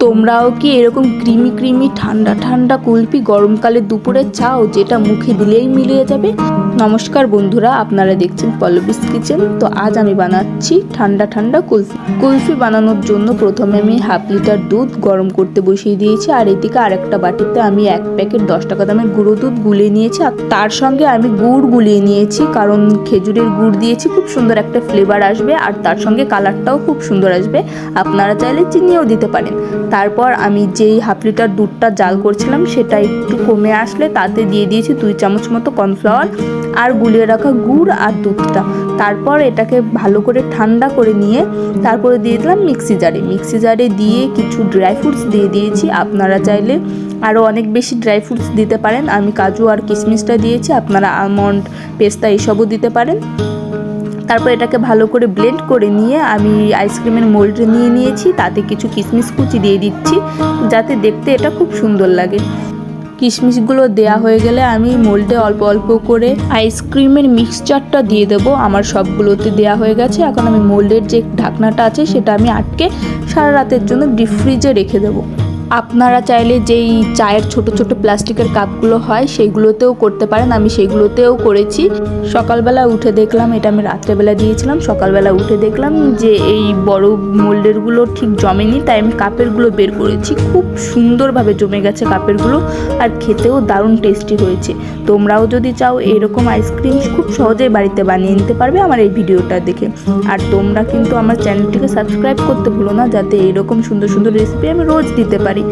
তোমরাও কি এরকম ক্রিমি ক্রিমি ঠান্ডা ঠান্ডা কুলফি গরমকালে দুপুরে চাও, যেটা মুখে দিলেই মিলিয়ে যাবে? নমস্কার বন্ধুরা, আপনারা দেখছেন পল্লবীস কিচেন। তো আজ আমি বানাচ্ছি ঠান্ডা ঠান্ডা কুলফি। কুলফি বানানোর জন্য প্রথমে আমি হাফ লিটার দুধ গরম করতে বসিয়ে দিয়েছি, আর এদিকে আরেকটা বাটিতে আমি 1 প্যাকেট 10 টাকা দামের গুঁড়ো দুধ গুলিয়ে নিয়েছি। আর তার সঙ্গে আমি গুড় গুলিয়ে নিয়েছি, কারণ খেজুরের গুড় দিয়েছি, খুব সুন্দর একটা ফ্লেভার আসবে, আর তার সঙ্গে কালারটাও খুব সুন্দর আসবে। আপনারা চাইলে চিনিও দিতে পারেন। তারপর আমি যেই হাফ লিটার দুধটা জাল করছিলাম সেটা একটু কমে আসলে তাতে দিয়ে দিয়েছি 2 চামচ মতো কর্নফ্লাওয়ার আর গুলিয়ে রাখা গুড় আর দুধটা। তারপর এটাকে ভালো করে ঠান্ডা করে নিয়ে তারপরে দিয়ে দিলাম মিক্সি জারে দিয়ে কিছু ড্রাই ফ্রুটস দিয়ে দিয়েছি। আপনারা চাইলে আরও অনেক বেশি ড্রাই ফ্রুটস দিতে পারেন। আমি কাজু আর কিশমিশটা দিয়েছি, আপনারা আমন্ড পেস্তা এসবও দিতে পারেন। তারপর এটাকে ভালো করে ব্লেন্ড করে নিয়ে আমি আইসক্রিমের মোল্ড নিয়ে নিয়েছি, তাতে কিছু কিশমিশ কুচি দিয়ে দিচ্ছি যাতে দেখতে এটা খুব সুন্দর লাগে। কিশমিশগুলো দেয়া হয়ে গেলে আমি মোল্ডে অল্প অল্প করে আইসক্রিমের মিক্সচারটা দিয়ে দেবো। আমার সবগুলোতে দেয়া হয়ে গেছে। এখন আমি মোল্ডের যে ঢাকনাটা আছে সেটা আমি আটকে সারা রাতের জন্য ডিপ ফ্রিজে রেখে দেবো। আপনারা চাইলে যেই চায়ের ছোট ছোট প্লাস্টিকের কাপগুলো হয় সেইগুলোতেও করতে পারেন, আমি সেইগুলোতেও করেছি। সকালবেলা উঠে দেখলাম, এটা আমি রাত্রেবেলা দিয়েছিলাম, সকালবেলা উঠে দেখলাম যে এই বড় মোল্ডেরগুলো ঠিক জমেনি, তাই আমি কাপেরগুলো বের করেছি। খুব সুন্দরভাবে জমে গেছে কাপেরগুলো, আর খেতেও দারুণ টেস্টি হয়েছে। তোমরাও যদি চাও এরকম আইসক্রিম খুব সহজেই বাড়িতে বানিয়ে নিতে পারবে আমার এই ভিডিওটা দেখে। আর তোমরা কিন্তু আমার চ্যানেলটিকে সাবস্ক্রাইব করতে ভুলো না, যাতে এরকম সুন্দর সুন্দর রেসিপি আমি রোজ দিতে পারি।